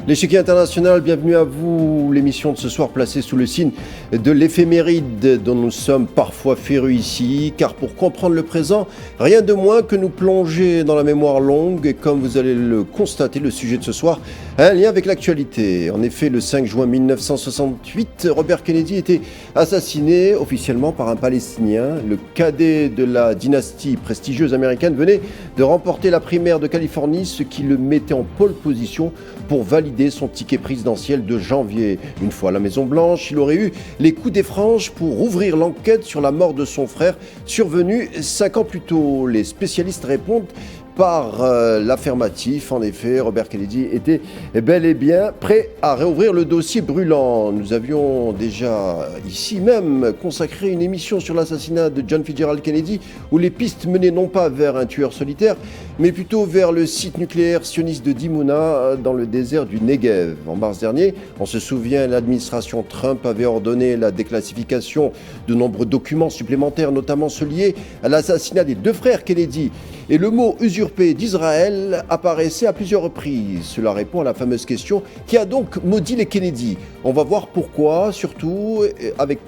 L'échiquier international, bienvenue à vous. L'émission de ce soir placée sous le signe de l'éphéméride dont nous sommes parfois férus ici, car pour comprendre le présent, rien de moins que nous plonger dans la mémoire longue et comme vous allez le constater, le sujet de ce soir a un lien avec l'actualité. En effet, le 5 juin 1968, Robert Kennedy était assassiné officiellement par un Palestinien. Le cadet de la dynastie prestigieuse américaine venait de remporter la primaire de Californie, ce qui le mettait en pole position pour valider son ticket présidentiel de janvier. Une fois à la Maison-Blanche, il aurait eu les coups des franges pour ouvrir l'enquête sur la mort de son frère, survenue 5 ans plus tôt. Les spécialistes répondent par l'affirmatif. En effet, Robert Kennedy était bel et bien prêt à réouvrir le dossier brûlant. Nous avions déjà ici même consacré une émission sur l'assassinat de John Fitzgerald Kennedy où les pistes menaient non pas vers un tueur solitaire, mais plutôt vers le site nucléaire sioniste de Dimona dans le désert du Negev. En mars dernier, on se souvient, l'administration Trump avait ordonné la déclassification de nombreux documents supplémentaires, notamment ceux liés à l'assassinat des deux frères Kennedy. Et le mot usurpé d'Israël apparaissait à plusieurs reprises. Cela répond à la fameuse question qui a donc maudit les Kennedy. On va voir pourquoi, surtout avec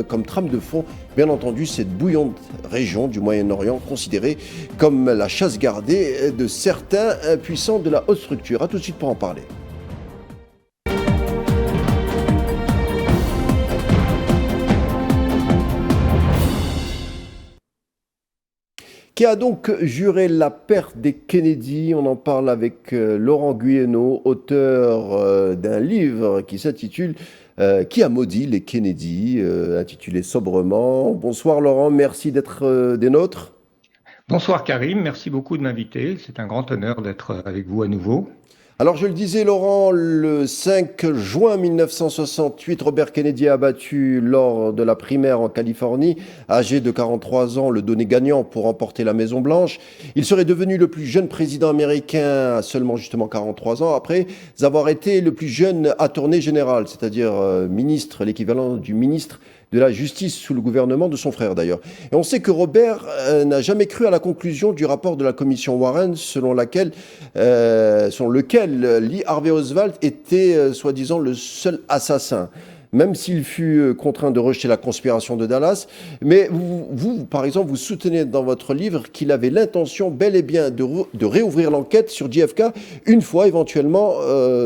comme trame de fond, bien entendu, cette bouillante région du Moyen-Orient considérée comme la chasse gardée de certains puissants de la haute structure. A tout de suite pour en parler. Qui a donc juré la perte des Kennedy. On en parle avec Laurent Guyeno, auteur d'un livre qui s'intitule Qui a maudit les Kennedy, intitulé sobrement. Bonsoir Laurent, merci d'être des nôtres. Bonsoir Karim, merci beaucoup de m'inviter. C'est un grand honneur d'être avec vous à nouveau. Alors je le disais Laurent, le 5 juin 1968, Robert Kennedy a abattu lors de la primaire en Californie, âgé de 43 ans, le donné gagnant pour remporter la Maison-Blanche. Il serait devenu le plus jeune président américain à seulement justement 43 ans, après avoir été le plus jeune attorney général, c'est-à-dire ministre, l'équivalent du ministre de la justice sous le gouvernement de son frère d'ailleurs. Et on sait que Robert n'a jamais cru à la conclusion du rapport de la commission Warren selon lequel Lee Harvey Oswald était soi-disant le seul assassin, même s'il fut contraint de rejeter la conspiration de Dallas. Mais vous, par exemple, vous soutenez dans votre livre qu'il avait l'intention bel et bien de réouvrir l'enquête sur JFK une fois éventuellement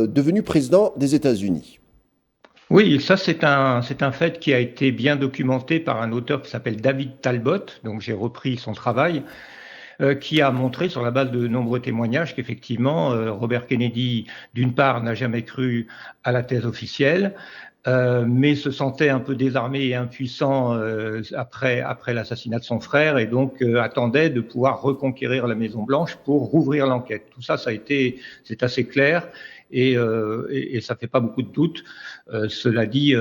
devenu président des États-Unis. Oui, ça c'est un fait qui a été bien documenté par un auteur qui s'appelle David Talbot, donc j'ai repris son travail, qui a montré sur la base de nombreux témoignages qu'effectivement Robert Kennedy, d'une part, n'a jamais cru à la thèse officielle, mais se sentait un peu désarmé et impuissant après l'assassinat de son frère et donc attendait de pouvoir reconquérir la Maison-Blanche pour rouvrir l'enquête. Tout ça, c'est assez clair. Et ça fait pas beaucoup de doute. Cela dit,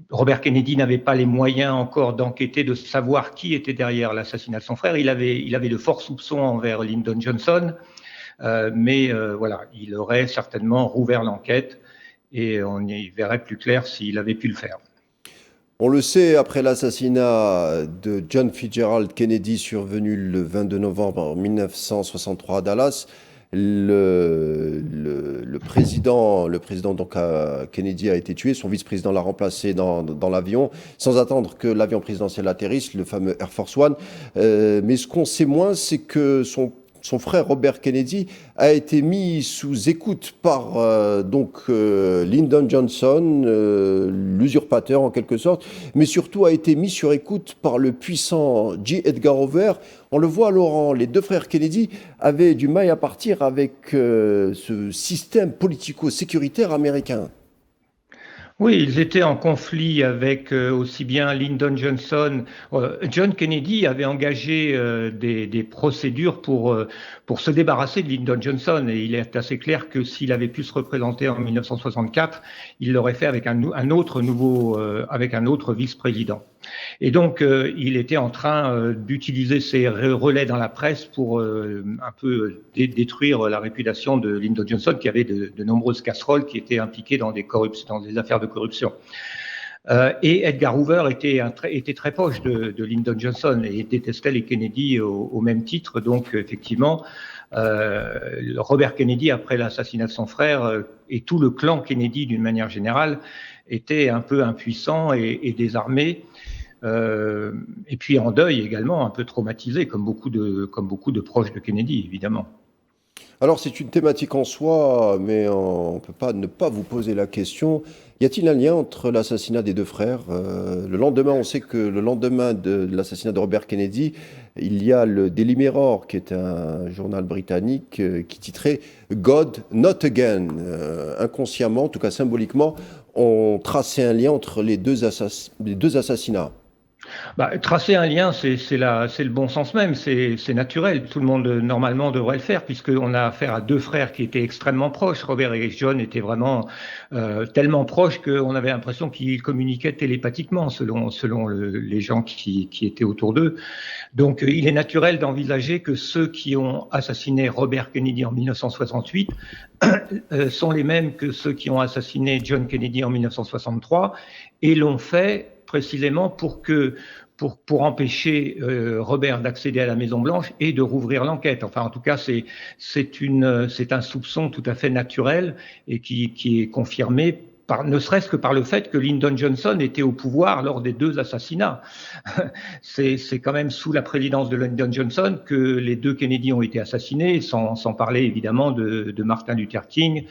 Robert Kennedy n'avait pas les moyens encore d'enquêter, de savoir qui était derrière l'assassinat de son frère. Il avait de forts soupçons envers Lyndon Johnson, mais voilà, il aurait certainement rouvert l'enquête et on y verrait plus clair s'il avait pu le faire. On le sait, après l'assassinat de John Fitzgerald Kennedy survenu le 22 novembre 1963 à Dallas, le président donc, Kennedy a été tué, son vice-président l'a remplacé dans l'avion, sans attendre que l'avion présidentiel atterrisse, le fameux Air Force One. Mais ce qu'on sait moins, c'est que son frère Robert Kennedy a été mis sous écoute par Lyndon Johnson, l'usurpateur en quelque sorte, mais surtout a été mis sur écoute par le puissant J. Edgar Hoover. On le voit, Laurent, les deux frères Kennedy avaient du mal à partir avec ce système politico-sécuritaire américain. Oui, ils étaient en conflit avec aussi bien Lyndon Johnson. John Kennedy avait engagé des procédures pour se débarrasser de Lyndon Johnson. Et il est assez clair que s'il avait pu se représenter en 1964, il l'aurait fait avec un autre vice-président. Et donc, il était en train d'utiliser ses relais dans la presse pour un peu détruire la réputation de Lyndon Johnson, qui avait de nombreuses casseroles qui étaient impliquées dans des affaires de corruption. Et Edgar Hoover était très proche de Lyndon Johnson et détestait les Kennedy au même titre. Donc, effectivement, Robert Kennedy, après l'assassinat de son frère, et tout le clan Kennedy, d'une manière générale, était un peu impuissant et désarmé. Et puis en deuil également, un peu traumatisé, comme beaucoup de proches de Kennedy, évidemment. Alors c'est une thématique en soi, mais on ne peut pas ne pas vous poser la question. Y a-t-il un lien entre l'assassinat des deux frères? Le lendemain, on sait que le lendemain de l'assassinat de Robert Kennedy, il y a le Daily Mirror, qui est un journal britannique, qui titrait God Not Again. Inconsciemment, en tout cas symboliquement, on traçait un lien entre les deux assassinats. Tracer un lien, c'est le bon sens même, c'est naturel. Tout le monde normalement devrait le faire puisqu'on a affaire à deux frères qui étaient extrêmement proches. Robert et John étaient vraiment tellement proches qu'on avait l'impression qu'ils communiquaient télépathiquement selon les gens qui étaient autour d'eux. Donc il est naturel d'envisager que ceux qui ont assassiné Robert Kennedy en 1968 sont les mêmes que ceux qui ont assassiné John Kennedy en 1963 et l'ont fait précisément pour empêcher Robert d'accéder à la Maison Blanche et de rouvrir l'enquête. Enfin, en tout cas, c'est un soupçon tout à fait naturel et qui est confirmé ne serait-ce que par le fait que Lyndon Johnson était au pouvoir lors des deux assassinats. C'est quand même sous la présidence de Lyndon Johnson que les deux Kennedy ont été assassinés, sans parler évidemment de Martin Luther King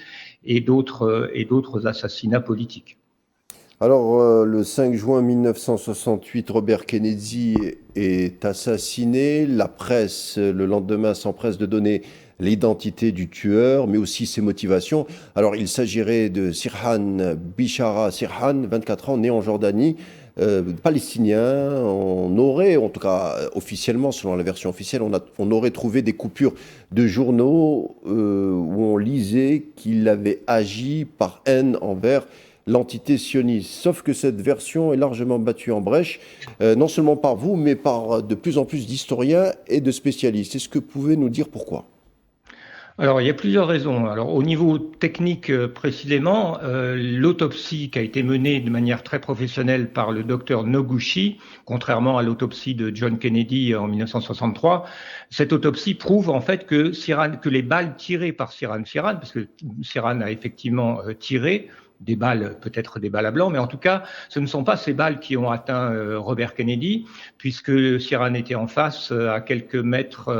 et d'autres assassinats politiques. Alors, le 5 juin 1968, Robert Kennedy est assassiné. La presse, le lendemain, s'empresse de donner l'identité du tueur, mais aussi ses motivations. Alors, il s'agirait de Sirhan Bishara Sirhan, 24 ans, né en Jordanie, palestinien. On aurait, en tout cas officiellement, selon la version officielle, on aurait trouvé des coupures de journaux où on lisait qu'il avait agi par haine envers l'entité sioniste. Sauf que cette version est largement battue en brèche, non seulement par vous, mais par de plus en plus d'historiens et de spécialistes. Est-ce que vous pouvez nous dire pourquoi? Alors, il y a plusieurs raisons. Alors, au niveau technique, précisément, l'autopsie qui a été menée de manière très professionnelle par le docteur Noguchi, contrairement à l'autopsie de John Kennedy en 1963, cette autopsie prouve en fait que les balles tirées par Sirhan, parce que Sirhan a effectivement tiré, des balles, peut-être des balles à blanc, mais en tout cas, ce ne sont pas ces balles qui ont atteint Robert Kennedy, puisque Sirhan était en face, à quelques mètres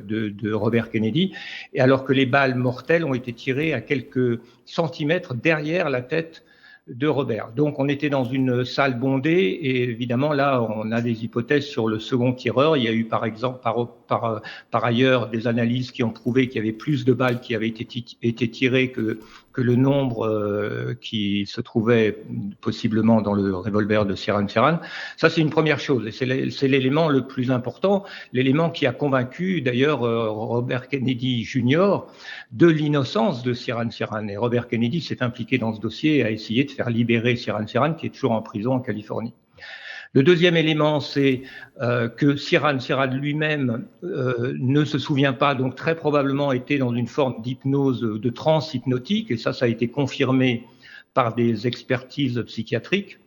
de Robert Kennedy, et alors que les balles mortelles ont été tirées à quelques centimètres derrière la tête de Robert. Donc on était dans une salle bondée et évidemment là on a des hypothèses sur le second tireur. Il y a eu par exemple par ailleurs des analyses qui ont prouvé qu'il y avait plus de balles qui avaient été tirées que le nombre qui se trouvait possiblement dans le revolver de Sirhan. Ça c'est une première chose et c'est l'élément le plus important, l'élément qui a convaincu d'ailleurs Robert Kennedy Jr. de l'innocence de Sirhan. Et Robert Kennedy s'est impliqué dans ce dossier et a essayé de faire libérer Sirhan, qui est toujours en prison en Californie. Le deuxième élément, c'est que Sirhan lui-même ne se souvient pas, donc très probablement était dans une forme d'hypnose, de transe hypnotique, et ça a été confirmé par des expertises psychiatriques.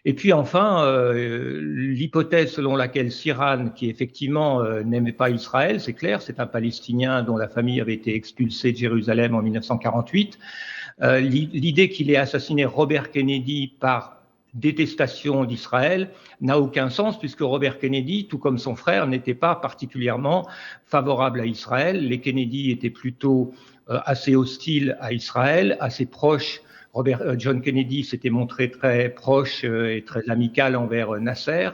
Et puis enfin, l'hypothèse selon laquelle Sirhan, qui effectivement n'aimait pas Israël, c'est clair, c'est un Palestinien dont la famille avait été expulsée de Jérusalem en 1948, l'idée qu'il ait assassiné Robert Kennedy par détestation d'Israël n'a aucun sens puisque Robert Kennedy, tout comme son frère, n'était pas particulièrement favorable à Israël. Les Kennedy étaient plutôt assez hostiles à Israël, assez proches. John Kennedy s'était montré très proche et très amical envers Nasser.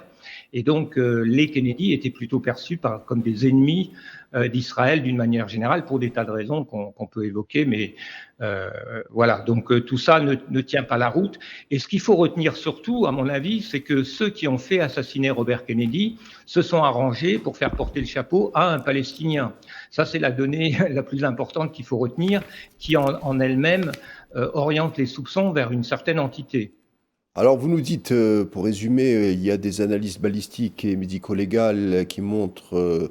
Et donc, les Kennedy étaient plutôt perçus comme des ennemis d'Israël d'une manière générale pour des tas de raisons qu'on peut évoquer. Mais voilà, donc tout ça ne tient pas la route. Et ce qu'il faut retenir surtout, à mon avis, c'est que ceux qui ont fait assassiner Robert Kennedy se sont arrangés pour faire porter le chapeau à un Palestinien. Ça, c'est la donnée la plus importante qu'il faut retenir, qui en elle-même oriente les soupçons vers une certaine entité. Alors vous nous dites, pour résumer, il y a des analyses balistiques et médico-légales qui montrent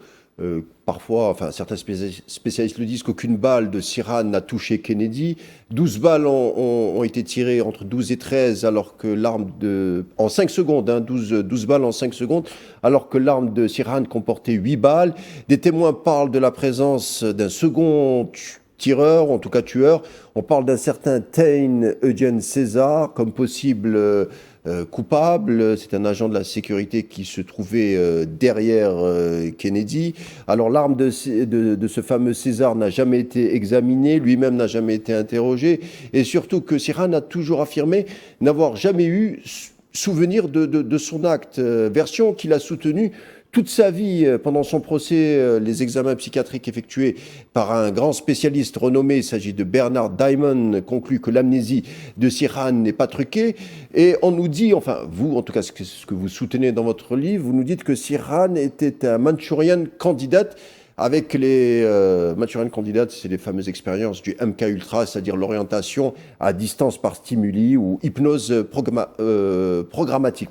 parfois, enfin certains spécialistes le disent, qu'aucune balle de Sirhan n'a touché Kennedy. 12 balles ont été tirées entre 12 et 13, alors que en 5 secondes, 12 balles en 5 secondes, alors que l'arme de Sirhan comportait 8 balles. Des témoins parlent de la présence d'un second tireur, en tout cas tueur. On parle d'un certain Tain Eugène César comme possible coupable. C'est un agent de la sécurité qui se trouvait derrière Kennedy. Alors l'arme de ce fameux César n'a jamais été examinée, lui-même n'a jamais été interrogé, et surtout que Sirhan a toujours affirmé n'avoir jamais eu souvenir de son acte, version qu'il a soutenue toute sa vie. Pendant son procès, les examens psychiatriques effectués par un grand spécialiste renommé, il s'agit de Bernard Diamond, conclut que l'amnésie de Sirhan n'est pas truquée. Et on nous dit, enfin vous, en tout cas ce que vous soutenez dans votre livre, vous nous dites que Sirhan était un Manchurian candidate. Avec les Manchurian candidates, c'est les fameuses expériences du MK-Ultra, c'est-à-dire l'orientation à distance par stimuli ou hypnose programmatique.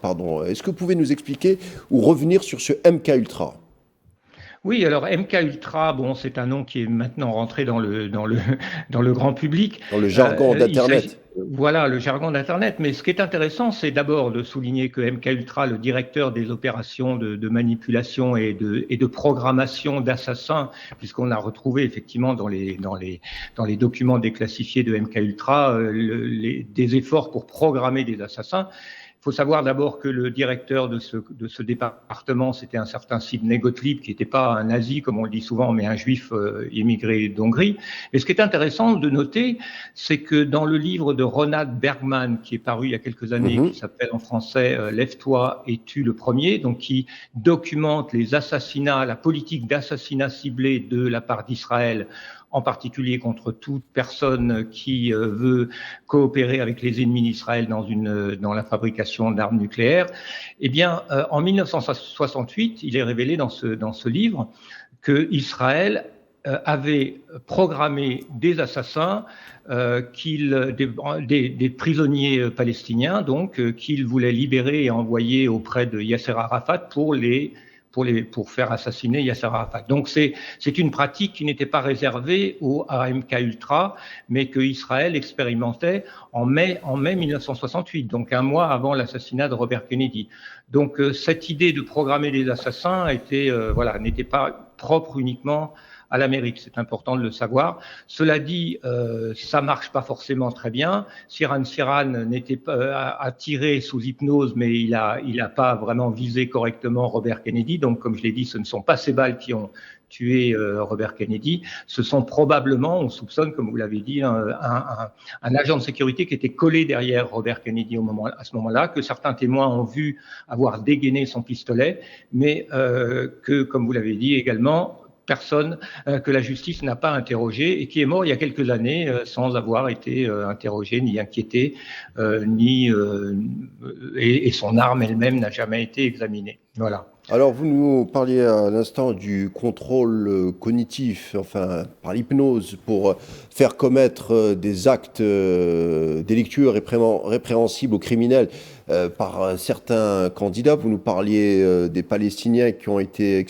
Est-ce que vous pouvez nous expliquer ou revenir sur ce MK-Ultra ? Oui, alors MK-Ultra, bon, c'est un nom qui est maintenant rentré dans le grand public. Dans le jargon d'Internet. Voilà, le jargon d'Internet. Mais ce qui est intéressant, c'est d'abord de souligner que MK-Ultra, le directeur des opérations de manipulation et de programmation d'assassins, puisqu'on a retrouvé effectivement dans les documents déclassifiés de MK-Ultra des efforts pour programmer des assassins. Il faut savoir d'abord que le directeur de ce département, c'était un certain Sidney Gottlieb, qui n'était pas un nazi, comme on le dit souvent, mais un juif immigré d'Hongrie. Et ce qui est intéressant de noter, c'est que dans le livre de Ronald Bergman, qui est paru il y a quelques années, qui s'appelle en français « Lève-toi et tue le premier », donc qui documente les assassinats, la politique d'assassinat ciblé de la part d'Israël, en particulier contre toute personne qui veut coopérer avec les ennemis d'Israël dans la fabrication d'armes nucléaires. Eh bien, en 1968, il est révélé dans ce livre que Israël avait programmé des assassins, des prisonniers palestiniens, donc qu'il voulait libérer et envoyer auprès de Yasser Arafat pour faire assassiner Yasser Arafat. Donc c'est une pratique qui n'était pas réservée à MK-Ultra, mais que Israël expérimentait en mai 1968, donc un mois avant l'assassinat de Robert Kennedy. Donc cette idée de programmer des assassins n'était pas propre uniquement à l'Amérique, c'est important de le savoir. Cela dit, ça marche pas forcément très bien. Sirhan n'était pas attiré sous hypnose, mais il a pas vraiment visé correctement Robert Kennedy. Donc, comme je l'ai dit, ce ne sont pas ces balles qui ont tué Robert Kennedy. Ce sont probablement, on soupçonne, comme vous l'avez dit, un agent de sécurité qui était collé derrière Robert Kennedy à ce moment-là, que certains témoins ont vu avoir dégainé son pistolet, mais que, comme vous l'avez dit également, personne que la justice n'a pas interrogé et qui est mort il y a quelques années sans avoir été interrogé ni inquiété, et son arme elle-même n'a jamais été examinée. Voilà. Alors, vous nous parliez à l'instant du contrôle cognitif, enfin, par l'hypnose, pour faire commettre des actes délictueux répréhensibles aux criminels par certains candidats. Vous nous parliez des Palestiniens qui ont été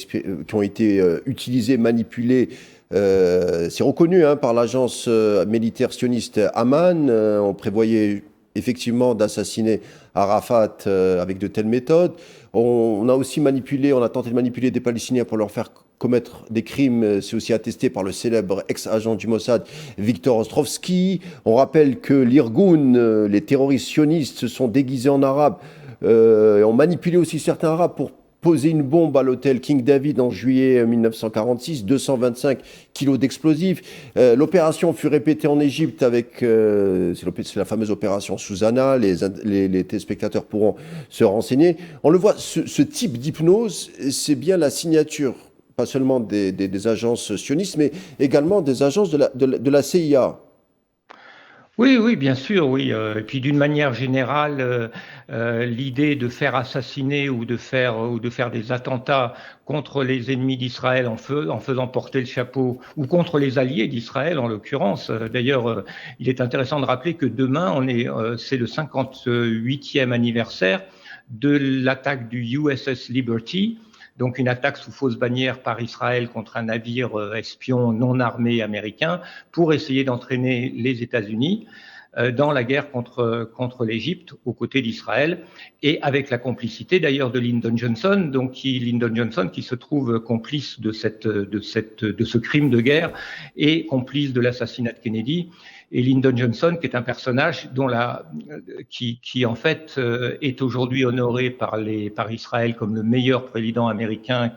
utilisés, manipulés. C'est reconnu par l'agence militaire sioniste Aman. On prévoyait effectivement d'assassiner Arafat avec de telles méthodes. On a tenté de manipuler des Palestiniens pour leur faire commettre des crimes. C'est aussi attesté par le célèbre ex-agent du Mossad, Victor Ostrovsky. On rappelle que l'Irgun, les terroristes sionistes, se sont déguisés en arabes et ont manipulé aussi certains arabes pour poser une bombe à l'hôtel King David en juillet 1946, 225 kilos d'explosifs. L'opération fut répétée en Égypte avec, c'est la fameuse opération Susanna, les téléspectateurs pourront se renseigner. On le voit, ce type d'hypnose, c'est bien la signature, pas seulement des agences sionistes, mais également des agences de la CIA. Oui, bien sûr, oui. Et puis d'une manière générale, l'idée de faire assassiner ou de faire des attentats contre les ennemis d'Israël en faisant porter le chapeau, ou contre les alliés d'Israël en l'occurrence. D'ailleurs, il est intéressant de rappeler que demain, c'est le 58e anniversaire de l'attaque du USS Liberty, donc une attaque sous fausse bannière par Israël contre un navire espion non armé américain pour essayer d'entraîner les États-Unis dans la guerre contre l'Égypte aux côtés d'Israël et avec la complicité d'ailleurs de Lyndon Johnson, Lyndon Johnson qui se trouve complice de ce crime de guerre et complice de l'assassinat de Kennedy. Et Lyndon Johnson, qui est un personnage qui en fait est aujourd'hui honoré par Israël comme le meilleur président américain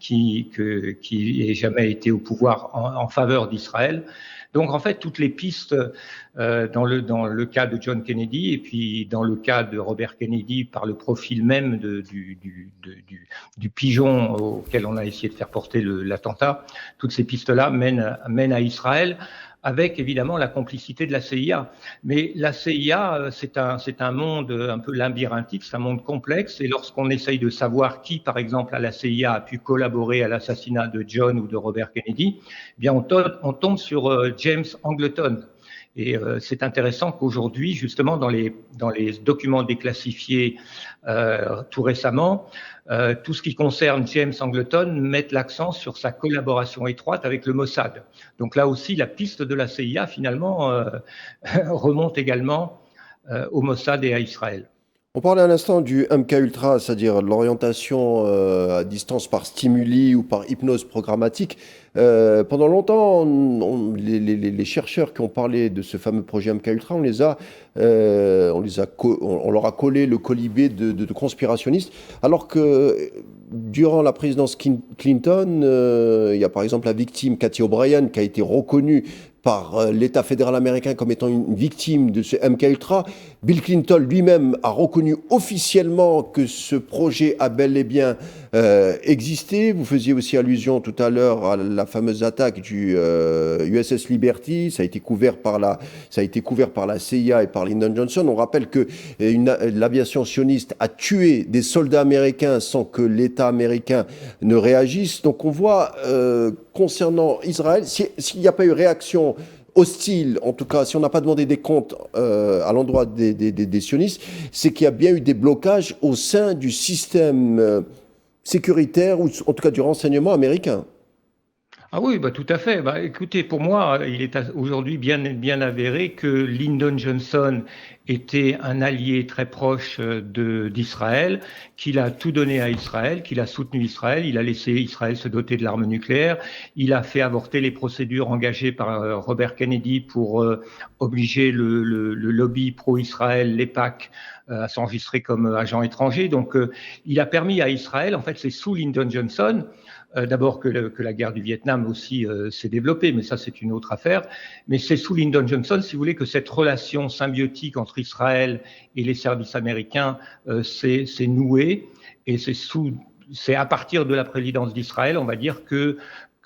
qui ait jamais été au pouvoir en faveur d'Israël. Donc en fait, toutes les pistes dans le cas de John Kennedy et puis dans le cas de Robert Kennedy par le profil même du pigeon auquel on a essayé de faire porter l'attentat, toutes ces pistes-là mènent à Israël, avec évidemment la complicité de la CIA. Mais la CIA, c'est un monde un peu labyrinthique, c'est un monde complexe, et lorsqu'on essaye de savoir qui, par exemple, à la CIA a pu collaborer à l'assassinat de John ou de Robert Kennedy, eh bien on tombe sur James Angleton. Et c'est intéressant qu'aujourd'hui, justement, dans les documents déclassifiés tout récemment, tout ce qui concerne James Angleton mette l'accent sur sa collaboration étroite avec le Mossad. Donc là aussi, la piste de la CIA, finalement, remonte également au Mossad et à Israël. On parlait à l'instant du MK-Ultra, c'est-à-dire l'orientation à distance par stimuli ou par hypnose programmatique. Pendant longtemps, les chercheurs qui ont parlé de ce fameux projet MK-Ultra, on leur a collé le colibé de conspirationnistes, alors que durant la présidence Clinton, il y a par exemple la victime Cathy O'Brien qui a été reconnue par l'État fédéral américain comme étant une victime de ce MK-Ultra. Bill Clinton lui-même a reconnu officiellement que ce projet a bel et bien existé. Vous faisiez aussi allusion tout à l'heure à la fameuse attaque du USS Liberty. Ça a été couvert par la CIA et par Lyndon Johnson. On rappelle que l'aviation sioniste a tué des soldats américains sans que l'État américain ne réagisse. Donc on voit, concernant Israël, s'il n'y a pas eu réaction hostile, en tout cas, si on n'a pas demandé des comptes à l'endroit des sionistes, c'est qu'il y a bien eu des blocages au sein du système sécuritaire, ou en tout cas du renseignement américain. Ah oui, bah tout à fait. Bah, écoutez, pour moi, il est aujourd'hui bien avéré que Lyndon Johnson était un allié très proche d'Israël, qu'il a tout donné à Israël, qu'il a soutenu Israël, il a laissé Israël se doter de l'arme nucléaire, il a fait avorter les procédures engagées par Robert Kennedy pour obliger le lobby pro-Israël, l'EPAC, à s'enregistrer comme agent étranger. Donc, il a permis à Israël, en fait, c'est sous Lyndon Johnson, d'abord que la guerre du Vietnam aussi s'est développée, mais ça c'est une autre affaire. Mais c'est sous Lyndon Johnson, si vous voulez, que cette relation symbiotique entre Israël et les services américains s'est nouée. Et c'est à partir de la présidence d'Israël, on va dire, que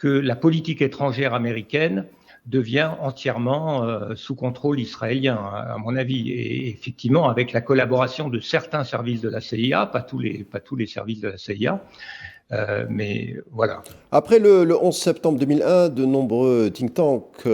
la politique étrangère américaine devient entièrement sous contrôle israélien, à mon avis. Et effectivement, avec la collaboration de certains services de la CIA, pas tous les services de la CIA, mais voilà. Après le 11 septembre 2001, de nombreux think tanks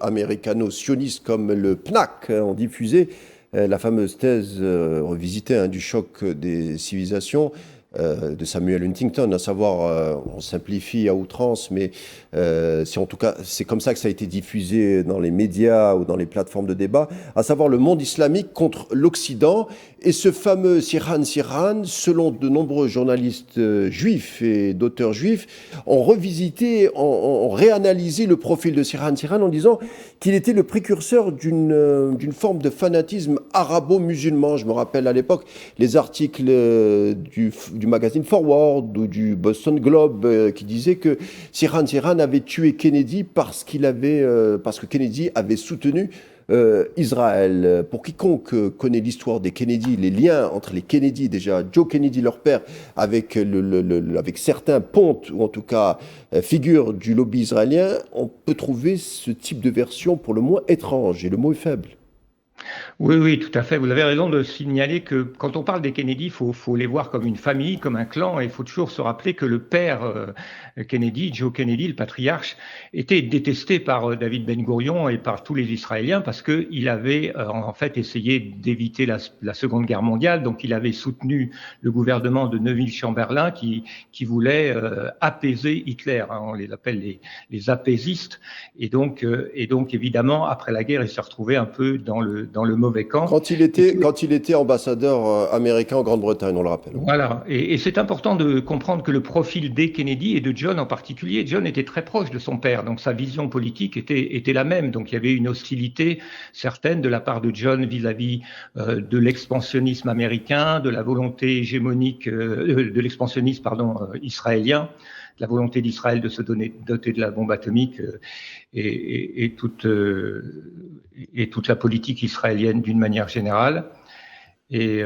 américano-sionistes comme le PNAC ont diffusé la fameuse thèse revisitée du choc des civilisations de Samuel Huntington, à savoir, on simplifie à outrance, mais en tout cas, c'est comme ça que ça a été diffusé dans les médias ou dans les plateformes de débat, à savoir le monde islamique contre l'Occident. Et ce fameux Sirhan Sirhan, selon de nombreux journalistes juifs et d'auteurs juifs, ont revisité, ont réanalysé le profil de Sirhan Sirhan en disant qu'il était le précurseur d'une forme de fanatisme arabo-musulman. Je me rappelle à l'époque les articles du magazine Forward ou du Boston Globe qui disaient que Sirhan Sirhan avait tué Kennedy parce que Kennedy avait soutenu Israël. Pour quiconque connaît l'histoire des Kennedy, les liens entre les Kennedy, déjà Joe Kennedy, leur père, avec certains pontes, ou en tout cas figures du lobby israélien, on peut trouver ce type de version pour le moins étrange, et le mot est faible. Oui, oui, tout à fait. Vous avez raison de signaler que quand on parle des Kennedy, faut les voir comme une famille, comme un clan, et il faut toujours se rappeler que le père Kennedy, Joe Kennedy, le patriarche, était détesté par David Ben-Gourion et par tous les Israéliens parce qu'il avait en fait essayé d'éviter la Seconde Guerre mondiale. Donc, il avait soutenu le gouvernement de Neuville-Chamberlain qui voulait apaiser Hitler. Hein, on les appelle les apaisistes. Et donc, évidemment, après la guerre, il s'est retrouvé un peu dans le mauvais camp. Quand il était ambassadeur américain en Grande-Bretagne, on le rappelle. Oui. Voilà, et c'est important de comprendre que le profil des Kennedy et de John en particulier, John était très proche de son père, donc sa vision politique était la même. Donc il y avait une hostilité certaine de la part de John vis-à-vis de l'expansionnisme américain, de la volonté hégémonique, de l'expansionnisme israélien, de la volonté d'Israël de se doter de la bombe atomique et toute la politique israélienne d'une manière générale. Et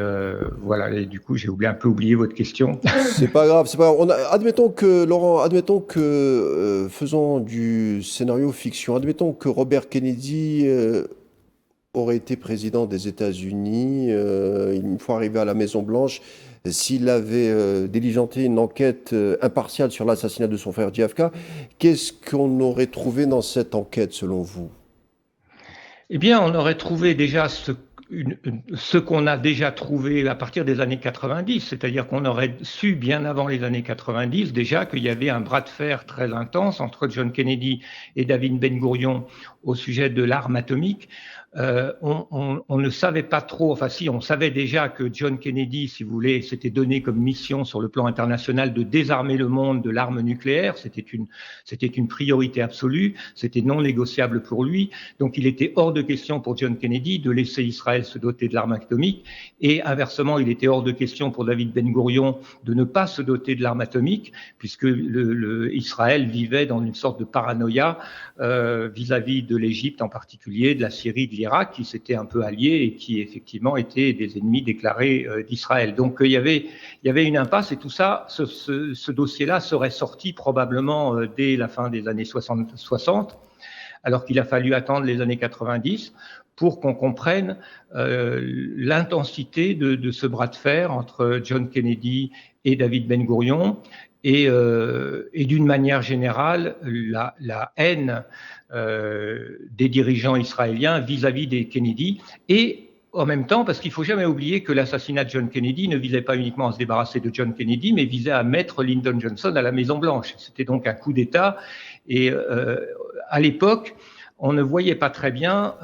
voilà, et du coup, j'ai un peu oublié votre question. C'est pas grave, c'est pas grave. Admettons que, Laurent, faisons du scénario fiction, admettons que Robert Kennedy aurait été président des États-Unis, une fois arrivé à la Maison-Blanche, s'il avait diligenté une enquête impartiale sur l'assassinat de son frère JFK, qu'est-ce qu'on aurait trouvé dans cette enquête, selon vous? Eh bien, on aurait trouvé déjà ce qu'on a déjà trouvé à partir des années 90, c'est-à-dire qu'on aurait su bien avant les années 90 déjà qu'il y avait un bras de fer très intense entre John Kennedy et David Ben-Gourion au sujet de l'arme atomique. On ne savait pas trop, enfin si, on savait déjà que John Kennedy, si vous voulez, s'était donné comme mission sur le plan international de désarmer le monde de l'arme nucléaire. C'était une priorité absolue, c'était non négociable pour lui. Donc il était hors de question pour John Kennedy de laisser Israël se doter de l'arme atomique. Et inversement, il était hors de question pour David Ben-Gourion de ne pas se doter de l'arme atomique, puisque Israël vivait dans une sorte de paranoïa vis-à-vis de l'Égypte en particulier, de la Syrie, de l'Irak, qui s'étaient un peu alliés et qui effectivement étaient des ennemis déclarés d'Israël. Donc il y avait une impasse et tout ça, ce dossier-là serait sorti probablement dès la fin des années 60, alors qu'il a fallu attendre les années 90 pour qu'on comprenne l'intensité de ce bras de fer entre John Kennedy et David Ben-Gourion. Et d'une manière générale, la haine des dirigeants israéliens vis-à-vis des Kennedy. Et en même temps, parce qu'il ne faut jamais oublier que l'assassinat de John Kennedy ne visait pas uniquement à se débarrasser de John Kennedy, mais visait à mettre Lyndon Johnson à la Maison-Blanche. C'était donc un coup d'État. Et à l'époque, on ne voyait pas très bien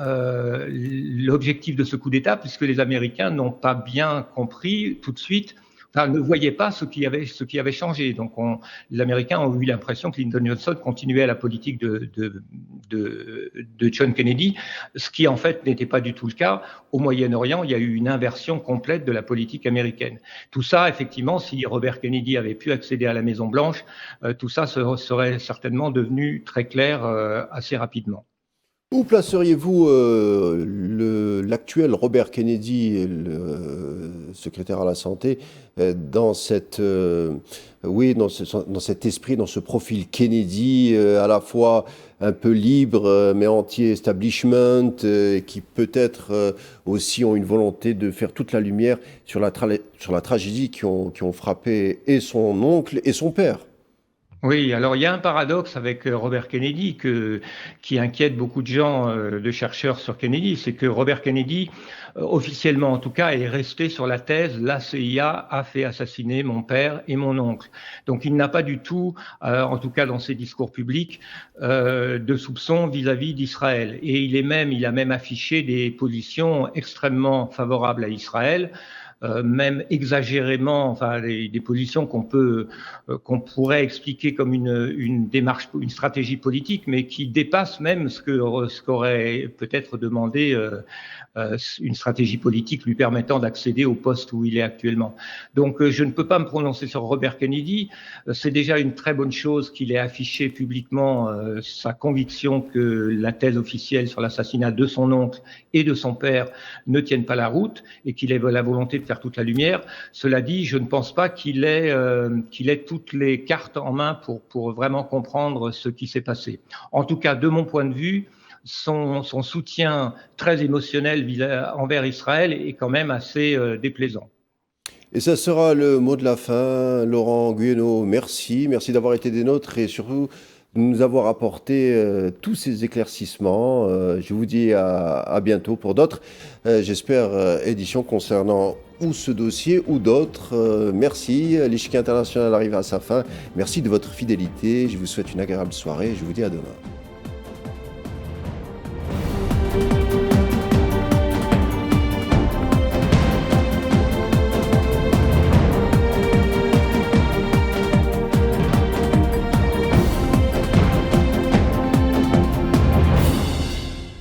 l'objectif de ce coup d'État, puisque les Américains n'ont pas bien compris tout de suite, enfin, ne voyaient pas ce qui avait changé. Donc, les Américains ont eu l'impression que Lyndon Johnson continuait à la politique de John Kennedy, ce qui en fait n'était pas du tout le cas. Au Moyen-Orient, il y a eu une inversion complète de la politique américaine. Tout ça, effectivement, si Robert Kennedy avait pu accéder à la Maison-Blanche, tout ça serait certainement devenu très clair assez rapidement. Où placeriez-vous l'actuel Robert Kennedy, le secrétaire à la santé, dans dans cet esprit, dans ce profil Kennedy, à la fois un peu libre, mais anti-establishment, qui peut-être aussi ont une volonté de faire toute la lumière sur la tragédie qui ont frappé et son oncle et son père? Oui, alors il y a un paradoxe avec Robert Kennedy qui inquiète beaucoup de gens, de chercheurs sur Kennedy, c'est que Robert Kennedy, officiellement en tout cas, est resté sur la thèse la CIA a fait assassiner mon père et mon oncle. Donc il n'a pas du tout, en tout cas dans ses discours publics, de soupçons vis-à-vis d'Israël. Et il a même affiché des positions extrêmement favorables à Israël. Même exagérément, enfin des positions qu'on pourrait expliquer comme une démarche, une stratégie politique, mais qui dépassent même ce qu'aurait peut-être demandé une stratégie politique lui permettant d'accéder au poste où il est actuellement. Donc je ne peux pas me prononcer sur Robert Kennedy. C'est déjà une très bonne chose qu'il ait affiché publiquement sa conviction que la thèse officielle sur l'assassinat de son oncle et de son père ne tienne pas la route et qu'il ait la volonté de faire toute la lumière. Cela dit, je ne pense pas qu'il ait toutes les cartes en main pour vraiment comprendre ce qui s'est passé. En tout cas, de mon point de vue, son soutien très émotionnel envers Israël est quand même assez déplaisant. Et ça sera le mot de la fin. Laurent Guyeno, merci. Merci d'avoir été des nôtres et surtout de nous avoir apporté tous ces éclaircissements. Je vous dis à bientôt pour d'autres, j'espère, éditions concernant ou ce dossier ou d'autres. Merci. L'échiquier international arrive à sa fin. Merci de votre fidélité. Je vous souhaite une agréable soirée. Je vous dis à demain.